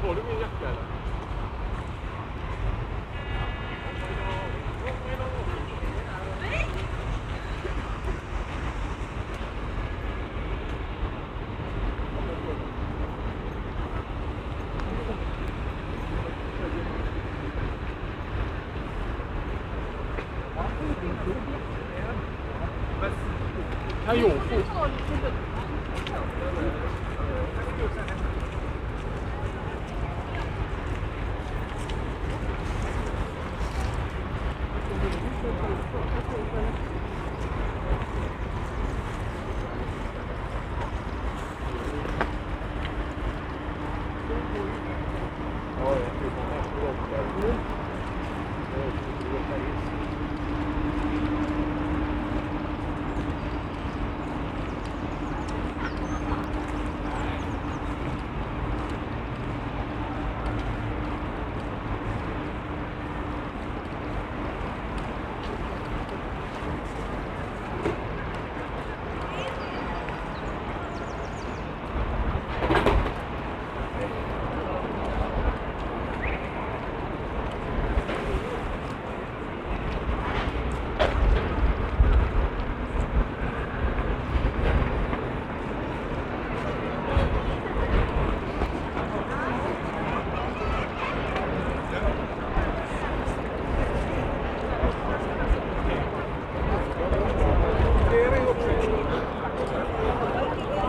얼음이 약지 않아.它有附。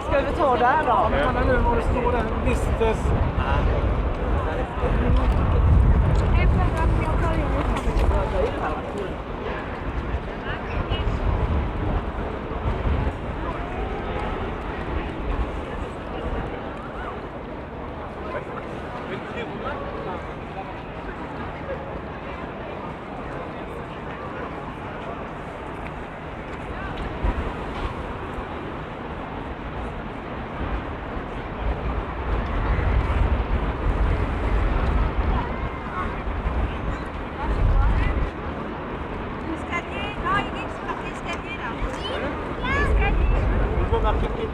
Ska vi ta där då? Kolla nu var det står där. Vistes. Actually,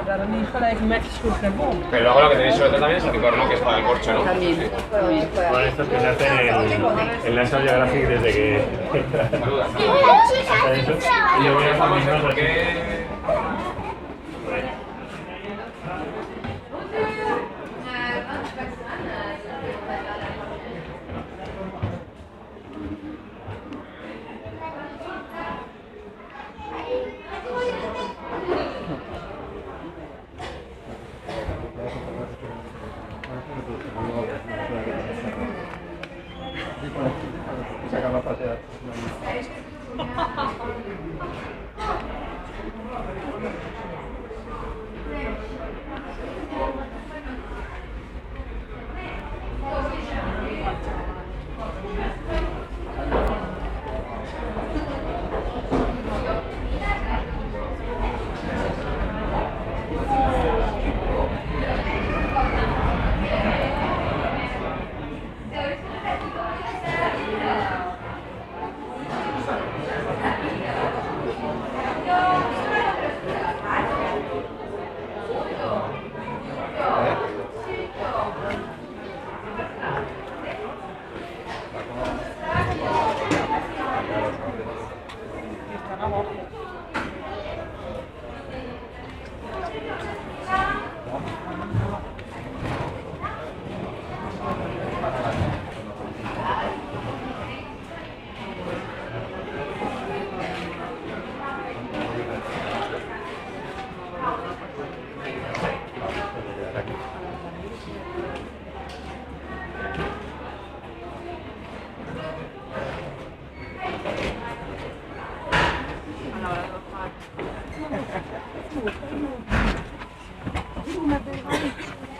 daar dan niet gelijk een matchschroef naar boven. Pero luego lo que tenéis sobre todo también es el picorno, que es para el corcho, ¿no? También. Bueno, estos que se hacen en National Geographic desde que... Y yo voy a estar más porque...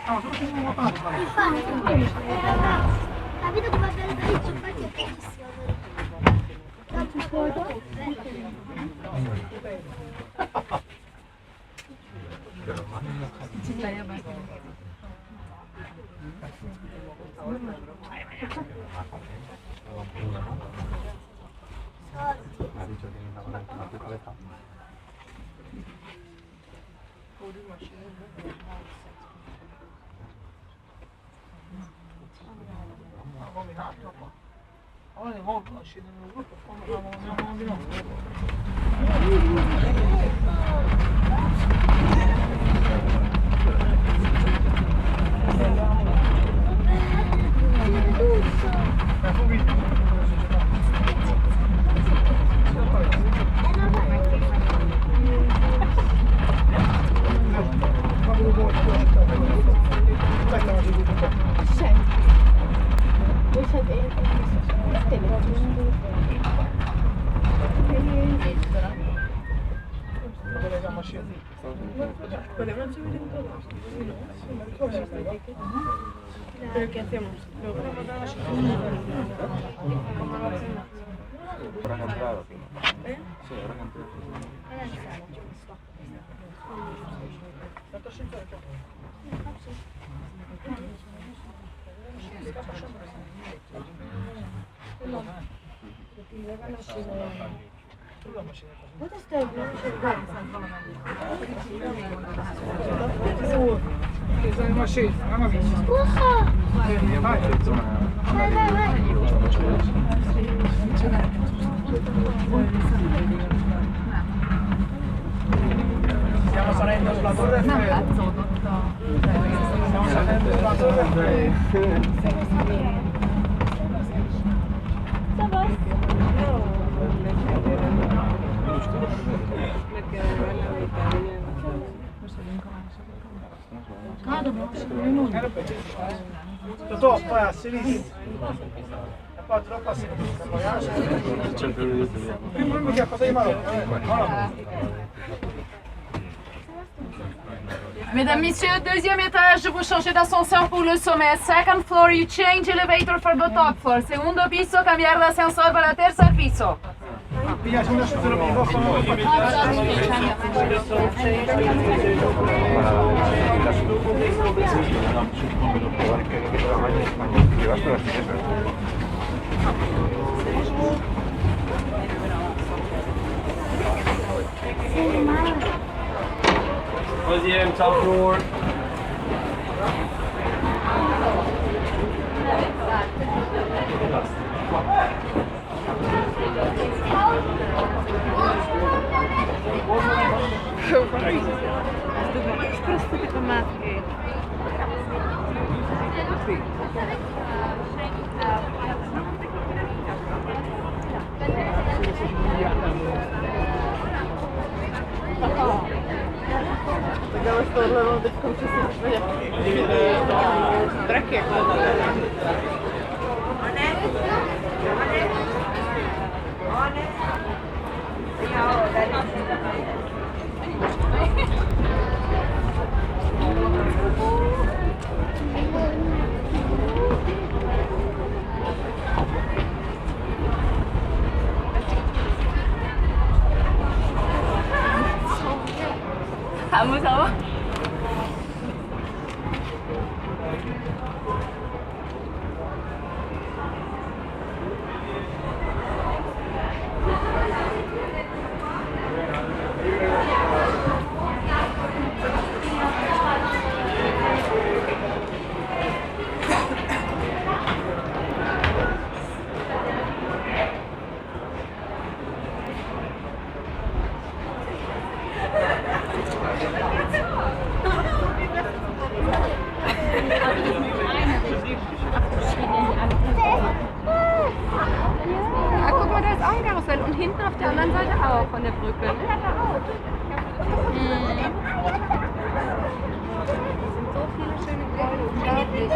Capito come abbiamo detto, infatti è bellissimo. ¿Pero qué hacemos? Habrán entrado. Sí, habrán entrado. Questa macchina, mamma mia. Vai, vai, vai. Stiamo salendo sulla Torre Eiffel. Stiamo salendo sulla Torre Eiffel. Totò, poi a sinistra. E poi troppo a sinistra. Prima che a cosa di Marocco. Mesdames, Messieurs, deuxième étage, vous changez d'ascenseur pour le sommet. Second floor, you change elevator for the top floor. Segundo piso, cambiar de ascensor para el tercer piso. Pigliaci un ascensore per i vostri Deuxième, top floor. Vamos, vamos. Ah, guck mal, da ist auch ein Karussell und hinten auf der anderen Seite auch von der Brücke. So viele schöne Bilder, unglaublich.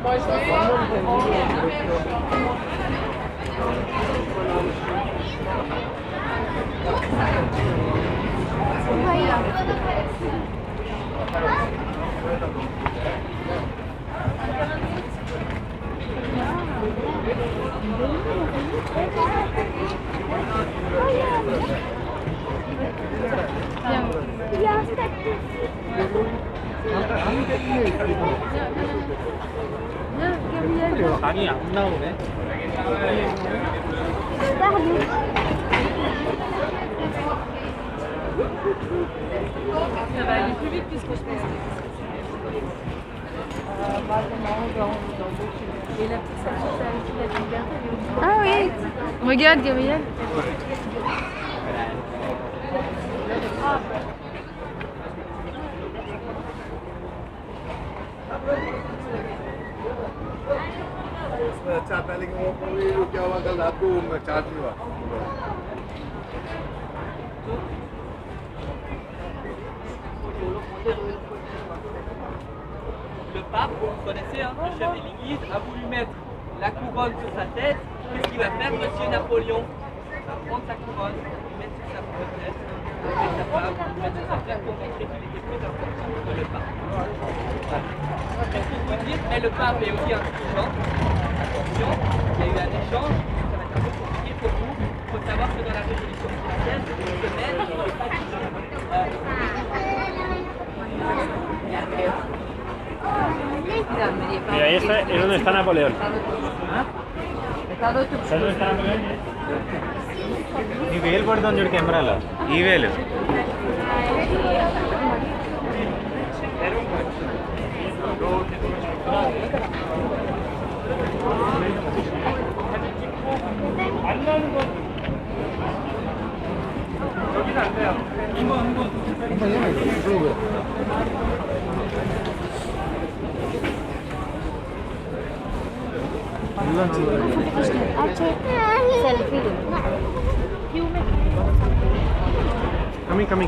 Moi, je vais. 강이 안 나오네. Ça va aller plus vite puisque je pense que... Et la petite sachette avec la liberté, elle est au bout. Ah oui. Regarde, Gabriel. Le pape, vous connaissez, hein, le chef de l'église, a voulu mettre la couronne sur sa tête. Qu'est-ce qu'il va faire, monsieur Napoléon? Il va prendre sa couronne, lui mettre sur sa tête, avec sa femme, lui mettre sur sa tête pour montrer qu'il était plus important que le pape. Voilà. Qu'est-ce que vous dites? Mais le pape est aussi intelligent. Attention, il y a eu un échange, ça va être un peu compliqué pour vous. Il faut savoir que dans la résolution chrétienne, ce maître, il n'est pas du tout. Mira, ahí está, es donde está Napoleón. ¿Sabes dónde está Napoleón? ఈ వేలు పడుతుంది చూడు కెమెరాలో ఈ వేలు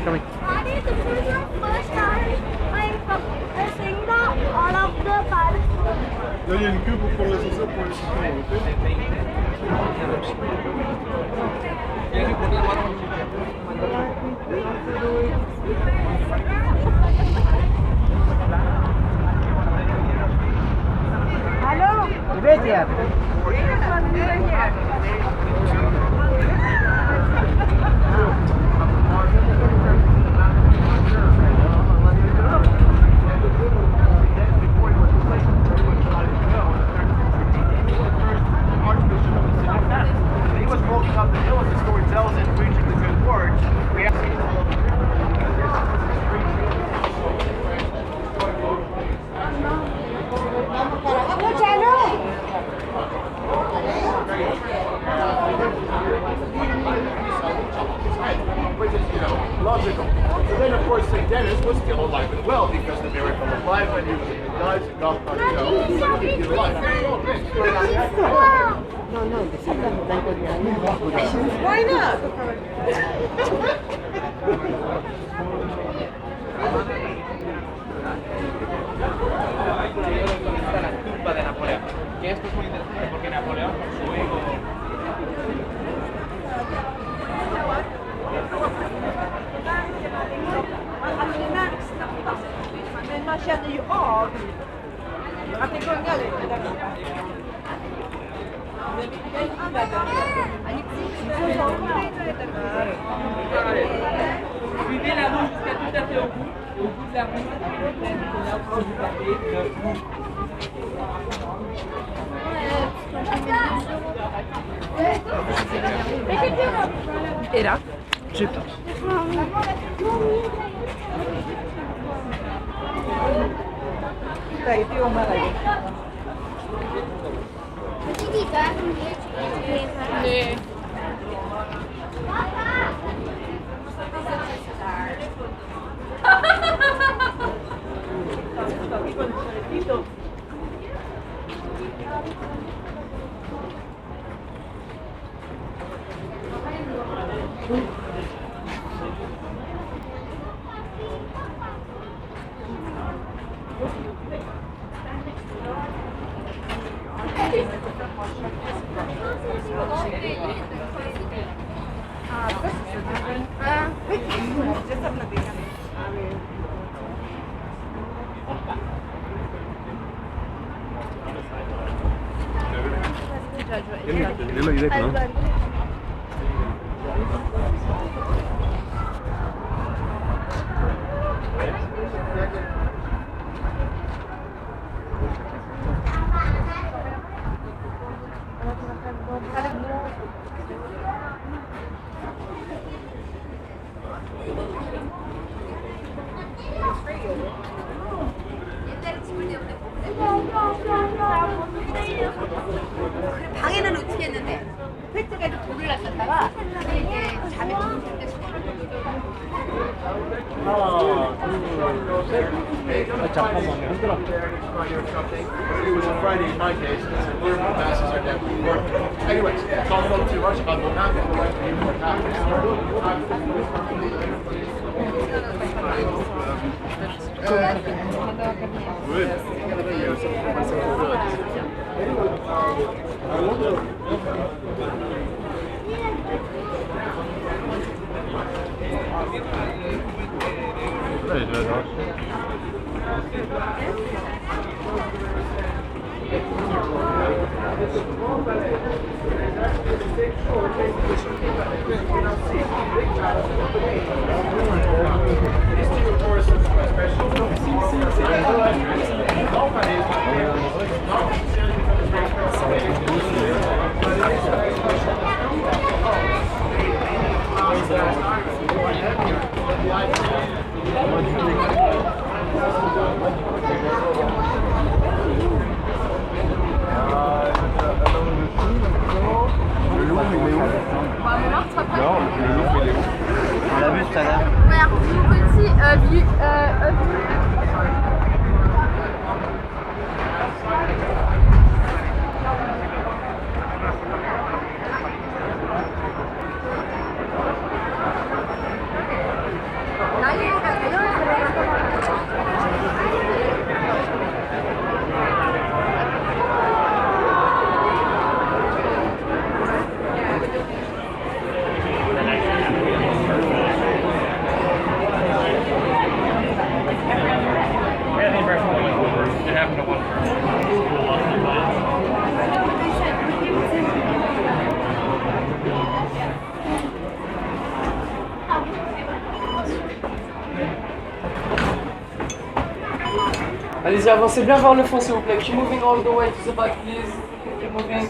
Coming. Adi, this is your first time I sing the all of the parts. Là, il y a une queue pour prendre l'ascenseur pour aller sur le He was walking up the hill, as the story tells it, preaching the good word. Which is, logical. So then, of course, St. Dennis was still alive and well because the miracle of life, and he dies and God, keep you alive. Why not? La tumba de Napoleón. Que esto es muy interesante porque Napoleón, su ego. Men man känner ju av att det gungar lite där nere. Suivez la roue jusqu'à tout à fait au bout. Et au bout de la roue, c'est là où vous avez le bout. Era. Dai, più o meno. Ti dica? Nee. 방에는 어떻게 했는데 횟집에도 돌을 놨었다가 이게 잠에 들을 때 잠깐만요. 흔들어. It was a Friday in my case, and the vertical masses are definitely working. Anyways, don't know too much about what happened, but I think what On l'a vu tout à l'heure. Regarde, petit Allez-y, avancez bien vers le fond, s'il vous plaît. Keep moving all the way to the back, please. Keep moving.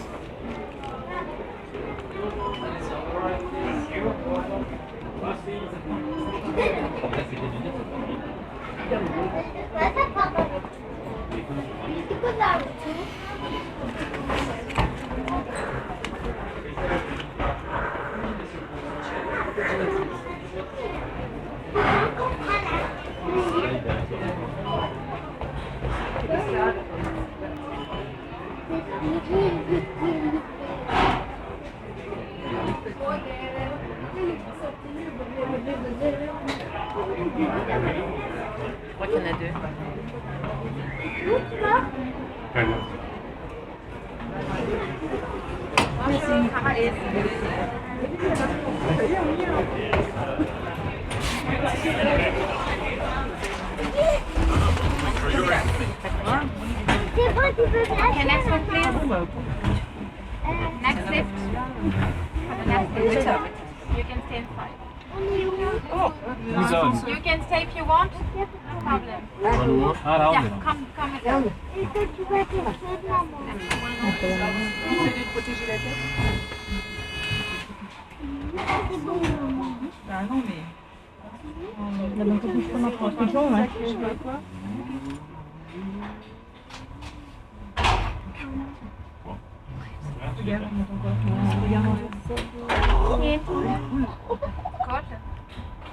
Je crois qu'il y en a deux. Okay, next one, please. Next lift. Next lift. You can stay inside. You can stay if you want. No problem. Yeah, come with us.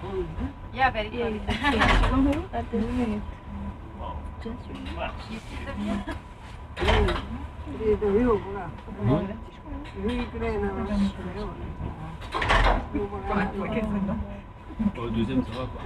Good. Yeah, very good. You see the view? Au deuxième, ça va quoi.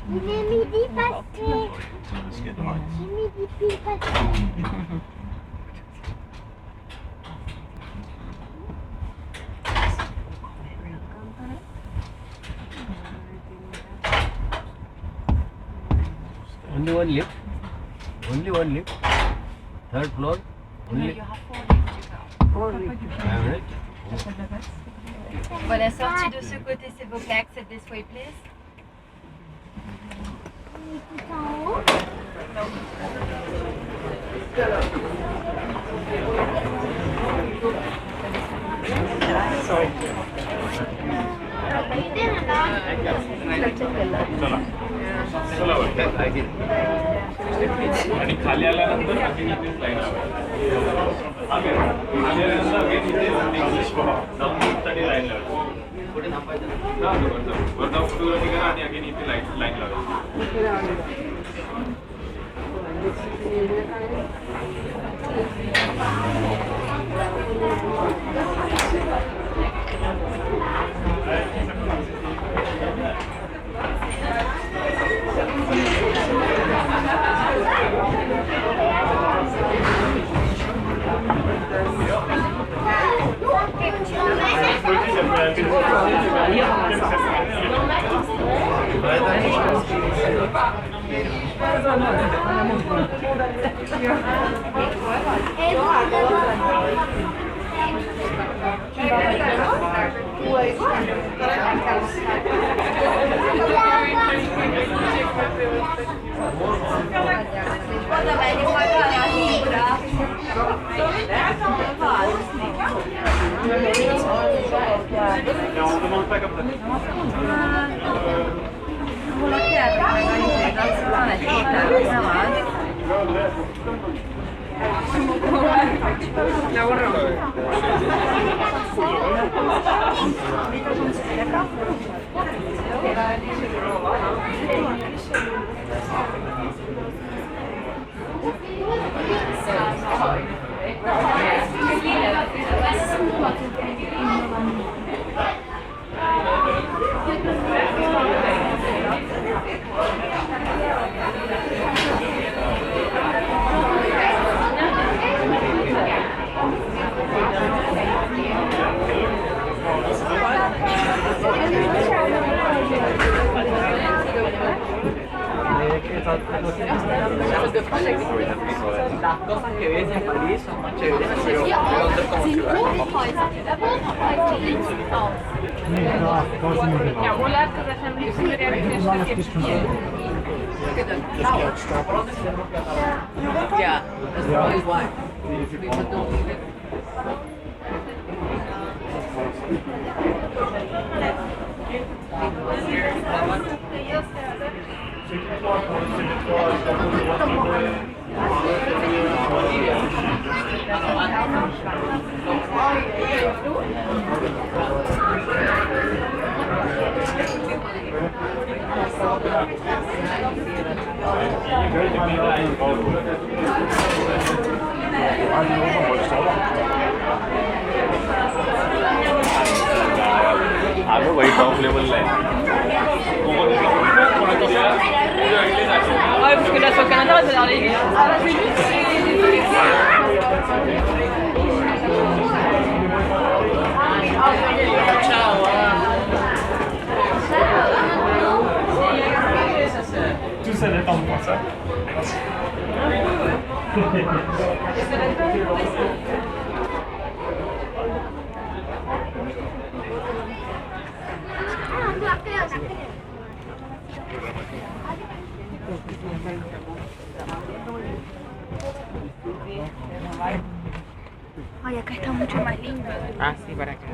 Il est midi passé. Il est midi pile passé. Only one lift. Only one lift. Third floor. Only. You have 4 lifts to go. Voilà, sortie de ce côté, s'il vous plaît. Exit this way, please. Tout en haut. चला आणि खाली आल्यानंतर again इथेच line लावायची. खाली आल्यानंतर again इथे साठी लाईन लावायची. वर जाऊन फोटोग्राफी करा आणि अगेन इथे लाईन लावायची. Las cosas que ves en París son más chéveres que Londres como ciudad. Ja, Olaf, dat zijn liefst Yeah, that's probably why. People don't leave it. आगे वही टॉप लेवल है. Ouais, parce que là, sur le Canada, ça a l'air léger. Ciao. Tout ça dépend de ça. Ay, acá está mucho más lindo. Ah, sí, para acá.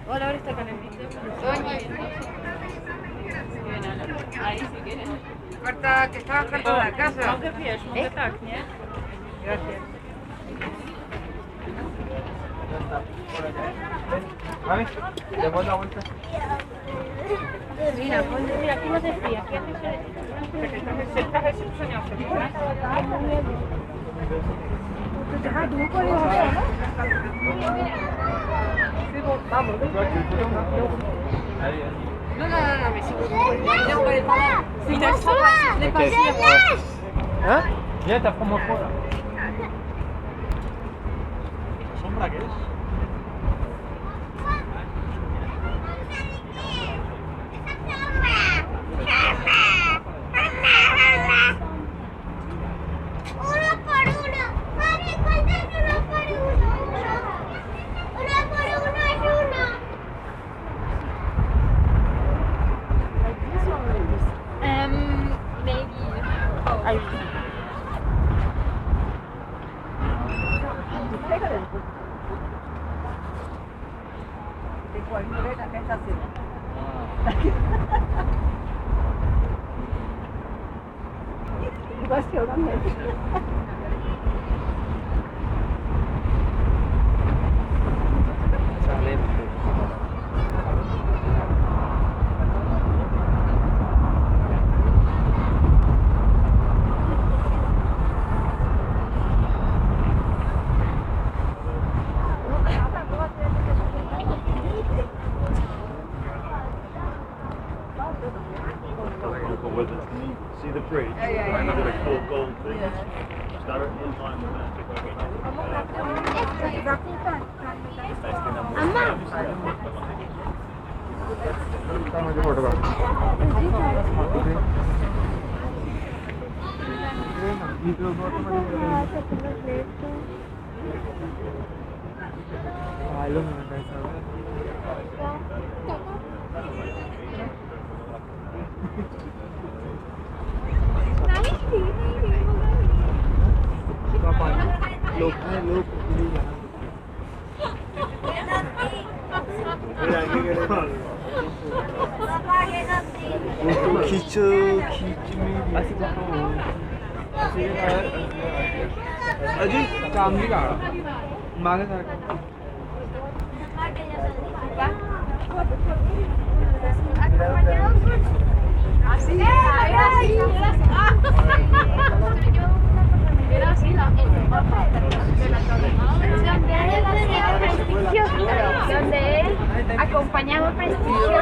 Hola, ahora está con el video. Ahí si quieres. Corta, que estaba cortando la casa. Mogę wiesz, mogę tak, nie? Gracias. ¿Vale? ¿Le doy la vuelta? Mira, mira, aquí no se fría. Aquí hace Non, mais si vous voulez, on va aller par là. C'est une extra, n'est pas ¿Ah? Ya te como fuera. ¿Sombra qué es? Uno por uno. Mami, ¿cuántos uno por uno? Uno por uno es uno. Maybe. See the bridge? Right under the cool gold thing. Start in line with अजी काम नहीं कर रहा मांगे sir Era así la Donde él acompañaba prestigio.